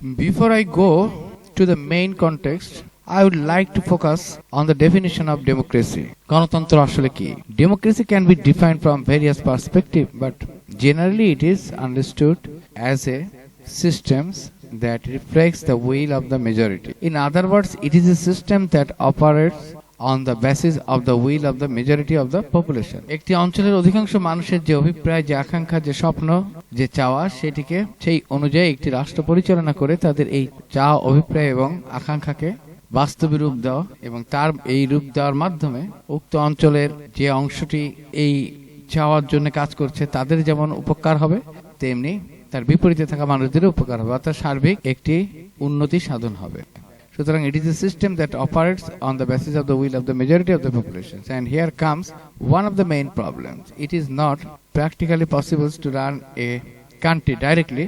Before I go to the main context, I would like to focus on the definition of democracy. গণতন্ত্র আসলে কি? Democracy can be defined from various perspectives, but generally it is understood as a system that reflects the will of the majority. In other words, it is a system that operates on the basis of the will of the majority of the population. একটি অঞ্চলের অধিকাংশ মানুষের যে অভিপ্রায়, যে আকাঙ্ক্ষা, যে স্বপ্ন, যে চাওয়া, সেটিকে সেই অনুযায়ী একটি রাষ্ট্র পরিচালনা করে তাদের এই চাওয়া, অভিপ্রায় এবং আকাঙ্ক্ষাকে বাস্তবে রূপ দেওয়া, এবং তার এই রূপ দেওয়ার মাধ্যমে উক্ত অঞ্চলের যে অংশটি এই চাওয়ার জন্য কাজ করছে তাদের যেমন উপকার হবে, তেমনি তার বিপরীতে থাকা মানুষদের উপকার হবে, অর্থাৎ সার্বিক একটি উন্নতি সাধন হবে। সুতরাং it is a system that operates on the basis of the will of the majority of the population. And here comes one of the main problems. It is not practically possible to run a country directly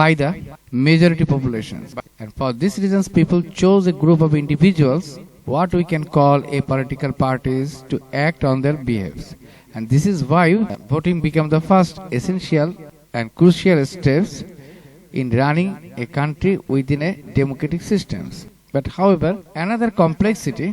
by the majority populations. And for these reasons, people chose a group of individuals, what we can call a political parties, to act on their behalves. And this is why voting became the first essential and crucial steps in running a country within a democratic systems. But however, another complexity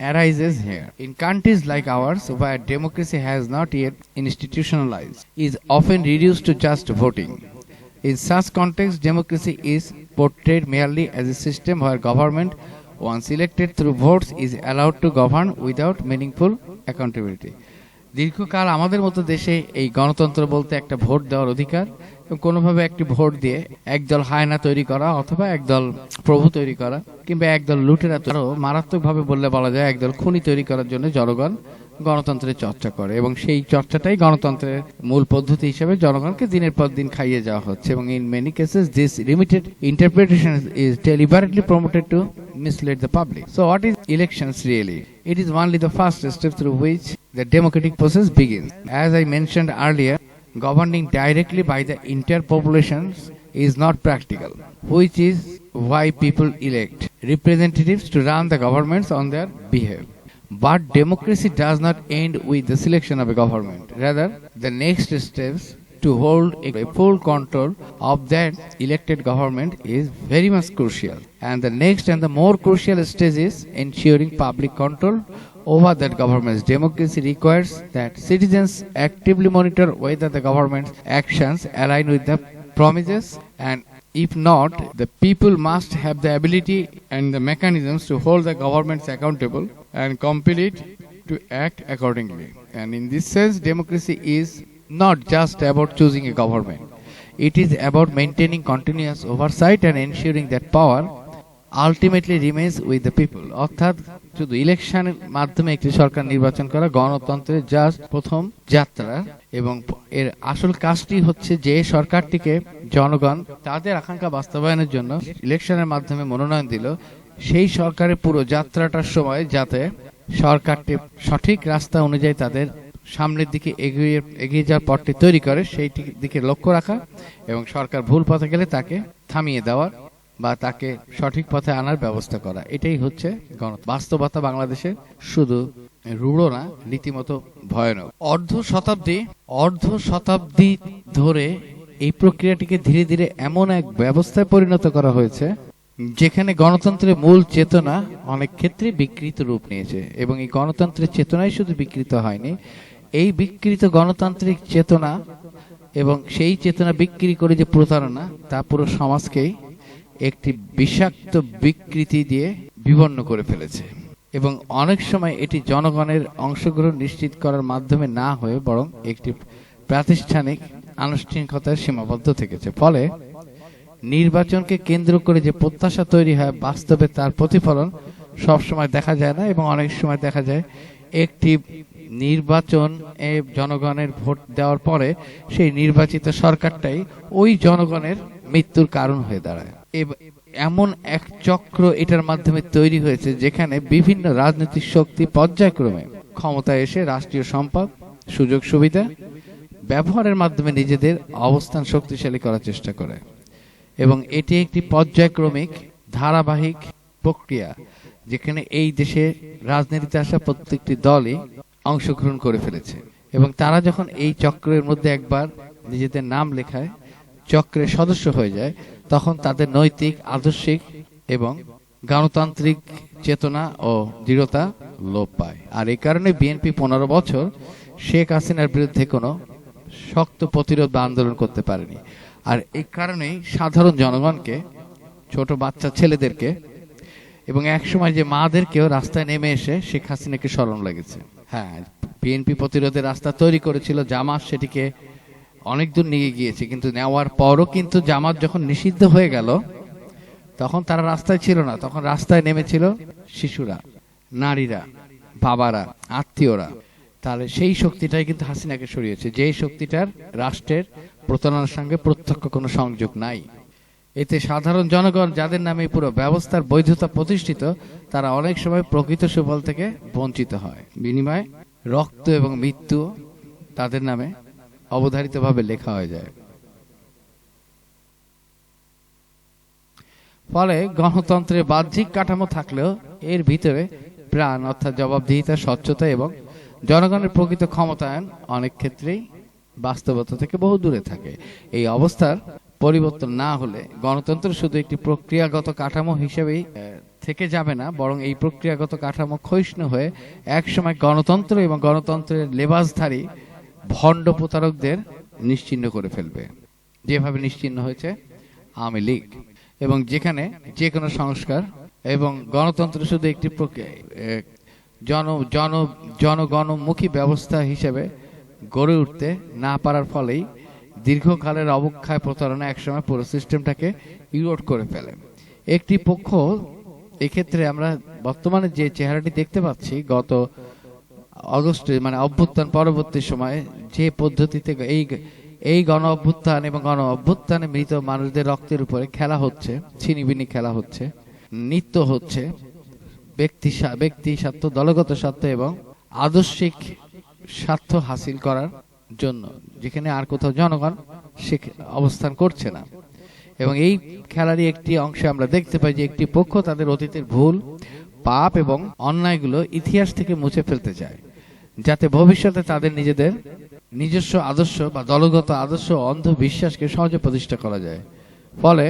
arises here. In countries like ours, where democracy has not yet institutionalized, is often reduced to just voting. In such context, democracy is portrayed merely as a system where government, once elected through votes, is allowed to govern without meaningful accountability. দীর্ঘকাল আমাদের মতো দেশে এই গণতন্ত্র বলতে একটা vote দেওয়ার অধিকার, এবং কোনোভাবে একটি ভোট দিয়ে একদল হায়না তৈরি করা, অথবা একদল প্রভু তৈরি করা, কিংবা একদল লুটেরা, আরো মারাত্মকভাবে বললে বলা যায় একদল খুনি তৈরি করার জন্য জনগণ গণতন্ত্রের চর্চা করে, এবং সেই চর্চাটাই গণতন্ত্রের মূল পদ্ধতি হিসেবে জনগণকে দিনের পর দিন খাইয়ে যাওয়া হচ্ছে। এবং in many cases this limited interpretation is deliberately promoted to mislead the public. So what is elections really? It is only the first step through which the democratic process begins. As I mentioned earlier, governing directly by the entire populations is not practical, which is why people elect representatives to run the governments on their behalf. But democracy does not end with the selection of a government. Rather, the next steps to hold a full control of that elected government is very much crucial. And the next and the more crucial stage is ensuring public control over that government's. Democracy requires that citizens actively monitor whether the government's actions align with the promises, and if not, the people must have the ability and the mechanisms to hold the governments accountable and compel it to act accordingly. And in this sense, democracy is not just about choosing a government. It is about maintaining continuous oversight and ensuring that power ultimately remains with the people. অর্থাৎ শুধু ইলেকশনের মাধ্যমে একটি সরকার নির্বাচন করা গণতন্ত্রের just প্রথম যাত্রা, এবং এর আসল কাজটি হচ্ছে যে সরকারটিকে জনগণ তাদের আকাঙ্ক্ষা বাস্তবায়নের জন্য ইলেকশনের মাধ্যমে মনোনয়ন দিল, সেই সরকারের পুরো যাত্রাটার সময় যাতে সরকারটি সঠিক রাস্তা অনুযায়ী তাদের সামনের দিকে এগিয়ে যাওয়ার পথটি তৈরি করে, সেই দিকে লক্ষ্য রাখা, এবং সরকার ভুল পথে গেলে তাকে থামিয়ে দেওয়া বা তাকে সঠিক পথে আনার ব্যবস্থা করা। এটাই হচ্ছে বাস্তবতা বাংলাদেশের, শুধু রূঢ় না, রীতিমতো ভয়ানক। অর্ধ শতাব্দী ধরে এই প্রক্রিয়াটিকে ধীরে ধীরে এমন এক ব্যবস্থায় পরিণত করা হয়েছে যেখানে গণতন্ত্রের মূল চেতনা অনেক ক্ষেত্রে বিকৃত রূপ নিয়েছে। এবং এই গণতন্ত্রের চেতনাই শুধু বিকৃত হয়নি, এই বিকৃত গণতান্ত্রিক চেতনা এবং সেই চেতনা বিক্রি করে যে প্রতারণা, তা পুরো সমাজকেই একটি বিষাক্ত বিকৃতি দিয়ে বিবর্ণ করে ফেলেছে। এবং অনেক সময় এটি জনগণের অংশগ্রহণ নিশ্চিত করার মাধ্যমে না হয়ে বরং একটি প্রাতিষ্ঠানিক আনুষ্ঠানিকতায় সীমাবদ্ধ থেকেছে। ফলে নির্বাচনকে কেন্দ্র করে যে প্রত্যাশা তৈরি হয়, বাস্তবে তার প্রতিফলন সবসময় দেখা যায় না, এবং অনেক সময় দেখা যায় একটি নির্বাচন জনগণের ভোট দেওয়ার পরে সেই নির্বাচিত সরকারটাই ওই জনগণের মৃত্যুর কারণ হয়ে দাঁড়ায়। এমন এক চক্র এটার মাধ্যমে তৈরি হয়েছে যেখানে বিভিন্ন রাজনৈতিক শক্তি পর্যায়ক্রমে ক্ষমতায় এসে রাষ্ট্রীয় সম্পদ, সুযোগ সুবিধা ব্যবহারের মাধ্যমে নিজেদের অবস্থান শক্তিশালী করার চেষ্টা করে। এবং এটি একটি পর্যায়ক্রমিক ধারাবাহিক প্রক্রিয়া, যেখানে এই দেশে রাজনীতিতে আসা প্রত্যেকটি দলই অংশগ্রহণ করে ফেলেছে, এবং তারা যখন এই চক্রের মধ্যে একবার নিজেদের নাম লেখায়, চক্রের সদস্য হয়ে যায়, তখন তাদের নৈতিক, আদর্শিক এবং গণতান্ত্রিক চেতনা ও দৃঢ়তা লোপ পায়। আর এই কারণে বিএনপি 15 বছর শেখ হাসিনার বিরুদ্ধে কোনো শক্ত প্রতিরোধ বা আন্দোলন করতে পারেনি। আর এই কারণেই সাধারণ জনগণকে, ছোট বাচ্চা ছেলেদেরকে এবং একসময় যে মাদেরকেও রাস্তায় নেমে এসে শেখ হাসিনাকে স্মরণ লেগেছে। হ্যাঁ, বিএনপি প্রতিরোধের রাস্তা তৈরি করেছিল, জামাত সেটিকে অনেক দূর নিয়ে গিয়েছে, কিন্তু নেওয়ার পরও কিন্তু জামাত যখন নিষিদ্ধ হয়ে গেল তখন তারা রাস্তায় ছিল না, তখন রাস্তায় নেমেছিল শিশুরা, নারীরা, বাবারা, আত্মীয়রা। তাহলে সেই শক্তিটাই কিন্তু হাসিনাকে সরিয়েছে, যে শক্তিটার রাষ্ট্রের প্রতারণার সঙ্গে প্রত্যক্ষ কোনো সংযোগ নাই। এতে সাধারণ জনগণ, যাদের নামে পুরো ব্যবস্থার বৈধতা প্রতিষ্ঠিত, তারা অনেক সময় প্রকৃত সুফল থেকে বঞ্চিত হয়। বিনিময়ে রক্ত এবং মৃত্যু তাদের নামে অবধারিতভাবে লেখা হয়ে যায়। ফলে গণতন্ত্রের বাহ্যিক কাঠামো থাকলেও এর ভিতরে প্রাণ অর্থাৎ জবাবদিহিতা, স্বচ্ছতা এবং জনগণের প্রকৃত ক্ষমতায়ন অনেক ক্ষেত্রেই বাস্তবতা থেকে বহু দূরে থাকে। এই অবস্থার পরিবর্তন না হলে গণতন্ত্র শুধু একটি প্রক্রিয়াগত কাঠামো হিসেবেই থেকে যাবে না, বরং এই প্রক্রিয়াগত কাঠামো ক্ষয়িষ্ণু হয়ে একসময় গণতন্ত্র এবং গণতন্ত্রের লেবাসধারী ভণ্ড প্রতারকদের নিশ্চিহ্ন করে ফেলবে, যেভাবে নিশ্চিহ্ন হয়েছে আওয়ামী লীগ। এবং যেখানে যে কোনো সংস্কার এবং গণতন্ত্র শুধু একটি জনগণমুখী ব্যবস্থা হিসেবে গড়ে উঠতে না পারার ফলেই দীর্ঘকালের অবক্ষয়, প্রতারণা একসময় পুরো সিস্টেমটাকে ইরোড করে ফেলে। একটি পক্ষ, এক্ষেত্রে আমরা বর্তমানে যে চেহারাটি দেখতে পাচ্ছি, গত অগস্টে মানে অভ্যুত্থান পরবর্তী সময়ে যে পদ্ধতিতে এই গণ অভ্যুত্থান এবং গণ অভ্যুত্থানে মৃত মানুষদের রক্তের উপরে খেলা হচ্ছে, ছিনিবিনি খেলা হচ্ছে, নৃত্য হচ্ছে, ব্যক্তি স্বার্থ, দলগত স্বার্থ এবং আদর্শিক স্বার্থ হাসিল করার জন্য, যেখানে আর কোথাও জনগণ সে অবস্থান করছে না। এবং এই খেলারই একটি অংশে আমরা দেখতে পাই যে একটি পক্ষ তাদের অতীতের ভুল, পাপ এবং অন্যায়গুলো ইতিহাস থেকে মুছে ফেলতে চায়, যাতে ভবিষ্যতে তাদের নিজেদের নিজস্ব আদর্শ বা দলগত আদর্শ, অন্ধবিশ্বাসকে সহজে প্রতিষ্ঠা করা যায়। ফলে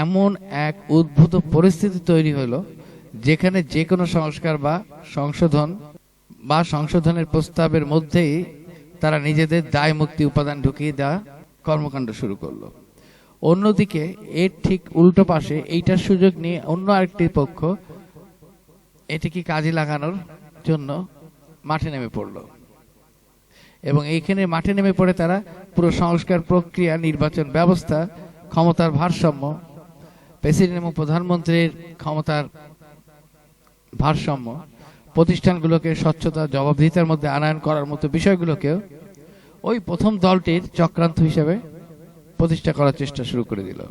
এমন এক উদ্ভূত পরিস্থিতি তৈরি হলো যেখানে যে কোনো সংস্কার বা সংশোধনের প্রস্তাবের মধ্যেই তারা নিজেদের দায় মুক্তি উপাদান ঢুকিয়ে দেওয়া কর্মকাণ্ড শুরু করলো। অন্যদিকে এর ঠিক উল্টো পাশে এইটার সুযোগ নিয়ে অন্য আরেকটি পক্ষ এটিকে কাজে লাগানোর জন্য মাঠে নেমে পড়ল। এবং এইখানে মাঠে নেমে পড়ে তারা পুরো সংস্কার প্রক্রিয়া, নির্বাচন ব্যবস্থা, ক্ষমতার ভারসাম্য, প্রেসিডেন্ট এবং প্রধানমন্ত্রীর ক্ষমতার ভারসাম্য, প্রতিষ্ঠানগুলোকে স্বচ্ছতা, জবাবদিহিতার মধ্যে আনয়ন করার মতো বিষয়গুলোকেও ওই প্রথম দলটির চক্রান্ত হিসেবে প্রতিষ্ঠা করার চেষ্টা শুরু করে দিল।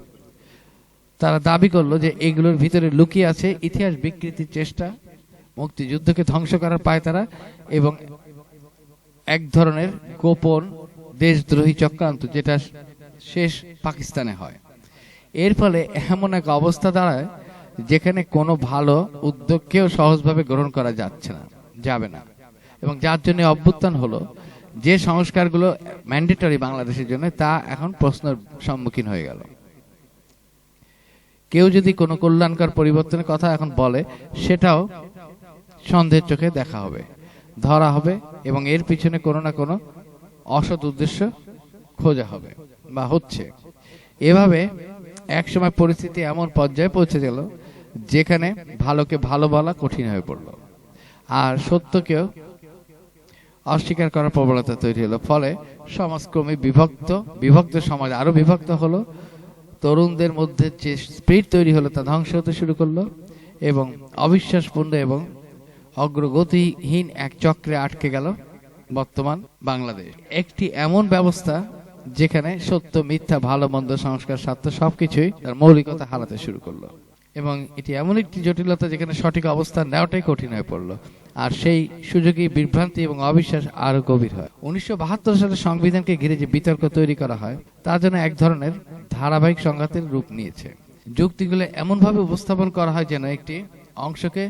তারা দাবি করলো যে এগুলোর ভিতরে লুকিয়ে আছে ইতিহাস বিকৃতির চেষ্টা, মুক্তিযুদ্ধকে ধ্বংস করার পায়তারা এবং এক ধরনের গোপন দেশদ্রোহী চক্রান্ত, যেটা শেষ পাকিস্তানে হয়। এর ফলে এমন এক অবস্থা দাঁড়ায় যেখানে কোনো ভালো উদ্যোগকেও সহজভাবে গ্রহণ করা যাবে না। এবং যার জন্য অভ্যুত্থান হলো, যে সংস্কারগুলো ম্যান্ডেটরি বাংলাদেশের জন্য, তা এখন প্রশ্নের সম্মুখীন হয়ে গেল। কেউ যদি কোনো কল্যাণকর পরিবর্তনের কথা এখন বলে, সেটাও সন্দেহের চোখে দেখা হবে, ধরা হবে এবং এর পিছনে কোনো না কোনো অসৎ উদ্দেশ্য খোঁজা হবে বা হচ্ছে। এভাবে একসময় পরিস্থিতি এমন পর্যায়ে পৌঁছে গেল যেখানে ভালোকে ভালো বলা কঠিন হয়ে পড়ল, আর সত্যকেও অস্বীকার করার প্রবণতা তৈরি হলো। ফলে সমাজক্রমে বিভক্ত সমাজ আরো বিভক্ত হলো, তরুণদের মধ্যে যে স্পিরিট তৈরি হলো তা ধ্বংস হতে শুরু করলো এবং অবিশ্বাসপূর্ণ এবং অগ্রগতিহীন এক চক্রে আটকে গেল বর্তমান বাংলাদেশ। একটি এমন ব্যবস্থা যেখানে সত্য, মিথ্যা, ভালো মন্দ, সংস্কার, স্বার্থ সবকিছুই তার মৌলিকতা হারাতে শুরু করলো। এবং এটি এমন একটি জটিলতা যেখানে সঠিক অবস্থান নেওয়াটাই কঠিন হয়ে পড়লো। আর সেই সুযোগেই বিভ্রান্তি এবং অবিশ্বাস আরো গভীর হয়। 1972 সালে সংবিধানকে ঘিরে যে বিতর্ক তৈরি করা হয় তা যেন এক ধরনের ধারাবাহিক সংঘাতের রূপ নিয়েছে। যুক্তিগুলো এমনভাবে উপস্থাপন করা হয় যেন একটি অংশকে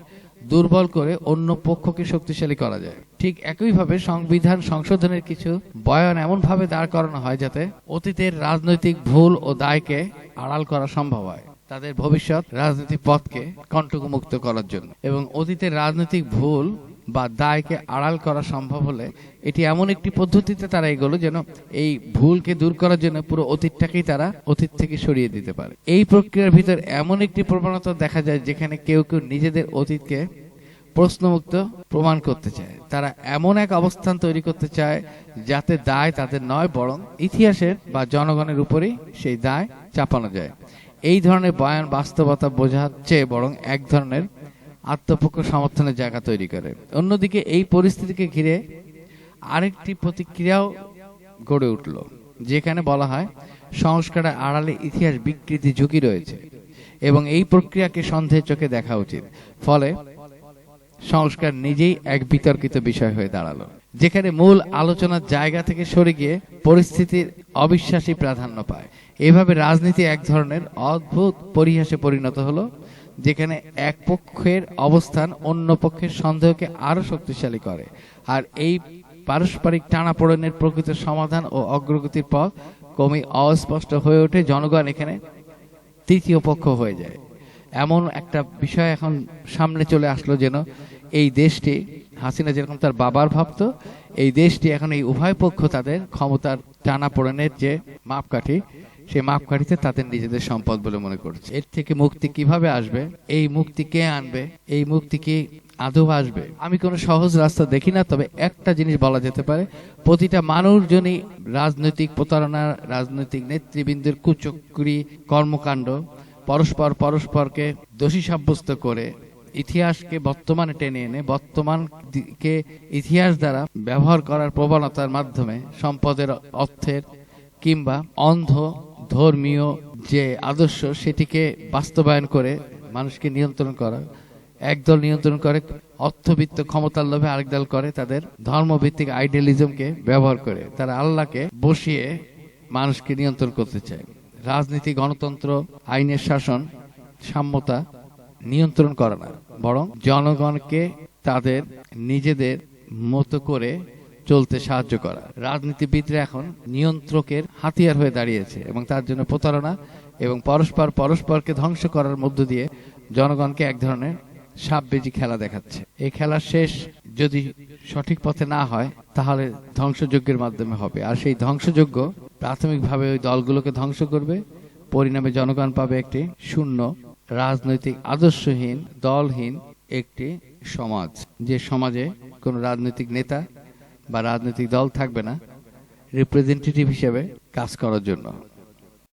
দুর্বল করে অন্য পক্ষকে শক্তিশালী করা যায়। ঠিক একইভাবে সংবিধান সংশোধনের কিছু বয়ান এমনভাবে দাঁড় করানো হয় যাতে অতীতের রাজনৈতিক ভুল ও দায়কে আড়াল করা সম্ভব হয়, তাদের ভবিষ্যৎ রাজনৈতিক পথকে কণ্টকমুক্ত করার জন্য। এবং অতীতের রাজনৈতিক ভুল বা দায়কে আড়াল করা সম্ভব হলে এটি এমন একটি পদ্ধতিতে তারা এগোলো যেন এই ভুলকে দূর করার জন্য পুরো অতীতটাকেই তারা অতীত থেকে সরিয়ে দিতে পারে। এই প্রক্রিয়ার ভিতর এমন একটি প্রবণতা দেখা যায় যেখানে কেউ কেউ নিজেদের অতীতকে প্রশ্নমুক্ত প্রমাণ করতে চায়। তারা এমন এক অবস্থান তৈরি করতে চায় যাতে দায় তাদের নয়, বরং ইতিহাসের বা জনগণের উপরেই সেই দায় চাপানো যায়। এই ধরনের বয়ান বাস্তবতা বোঝাচ্ছে বরং এক ধরনের আত্মপক্ষ সমর্থনের জায়গা তৈরি করে। অন্যদিকে এই পরিস্থিতিকে ঘিরে আরেকটি প্রতিক্রিয়াও গড়ে উঠল, যেখানে বলা হয় সংস্কারের আড়ালে ইতিহাস বিকৃতি ঝুঁকি রয়েছে এবং এই প্রক্রিয়াকে সন্দেহের চোখে দেখা উচিত। ফলে সংস্কার নিজেই এক বিতর্কিত বিষয় হয়ে দাঁড়ালো, যেখানে মূল আলোচনার জায়গা থেকে সরে গিয়ে পরিস্থিতির অবিশ্বাসী প্রাধান্য পায়। এভাবে রাজনীতি এক ধরনের অদ্ভুত পরিহাসে পরিণত হলো, যেখানে এক পক্ষের অবস্থান অন্য পক্ষের সন্দেহকে আরো শক্তিশালী করে, আর এই পারস্পরিক টানাপোড়েনের প্রকৃত সমাধান ও অগ্রগতির পথ ক্রমেই অস্পষ্ট হয়ে ওঠে। জনগণ এখানে তৃতীয় পক্ষ হয়ে যায়। এমন একটা বিষয় এখন সামনে চলে আসলো যেন এই দেশটি, হাসিনা যেরকম তার বাবার ভাবতো, এই দেশটি এখন এই উভয় পক্ষ তাদের ক্ষমতার টানাপোড়েনের যে মাপকাঠি, সেই মাপকাঠিতে তাদের নিজেদের সম্পদ বলে মনে করছে। এর থেকে মুক্তি কিভাবে আসবে, এই মুক্তি কে আনবে, এই মুক্তি কি আদৌ আসবে? আমি কোনো সহজ রাস্তা দেখি না, তবে একটা জিনিস বলা যেতে পারে, প্রতিটা মানুষজনই রাজনৈতিক প্রতারণা, রাজনৈতিক নেতৃবৃন্দের কুচক্রি কর্মকাণ্ড, পরস্পরকে দোষী সাব্যস্ত করে ইতিহাসকে বর্তমানে টেনে এনে বর্তমানকে ইতিহাস দ্বারা ব্যবহার করার প্রবণতার মাধ্যমে সম্পদের, অর্থের কিংবা অন্ধ ধর্মীয় যে আদর্শ সেটিকে বাস্তবায়ন করে মানুষকে নিয়ন্ত্রণ করা। একদল নিয়ন্ত্রণ করে অর্থবিত্ত ক্ষমতার লোভে, আরেক দল করে তাদের ধর্মভিত্তিক আইডিয়ালিজমকে ব্যবহার করে তারা আল্লাহকে বসিয়ে মানুষকে নিয়ন্ত্রণ করতে চায়। রাজনীতি, গণতন্ত্র, আইনের শাসন, সাম্যতা নিয়ন্ত্রণ করে না, বরং জনগণকে তাদের নিজেদের মতো করে চলতে সাহায্য করা। রাজনীতিবিদরা এখন নিয়ন্ত্রকের হাতিয়ার হয়ে দাঁড়িয়েছে এবং তার জন্য প্রতারণা এবং পরস্পরকে ধ্বংস করার মধ্য দিয়ে জনগণকে এক ধরনের সাপবেজি খেলা দেখাচ্ছে। এই খেলার শেষ যদি সঠিক পথে না হয় তাহলে ধ্বংসযজ্ঞের মাধ্যমে হবে, আর সেই ধ্বংসযজ্ঞ প্রাথমিকভাবে ওই দলগুলোকে ধ্বংস করবে। পরিণামে জনগণ পাবে একটি শূন্য, রাজনৈতিক আদর্শহীন, দলহীন একটি সমাজ, যে সমাজে কোনো রাজনৈতিক নেতা বা রাজনৈতিক দল থাকবে না রিপ্রেজেন্টেটিভ হিসেবে কাজ করার জন্য।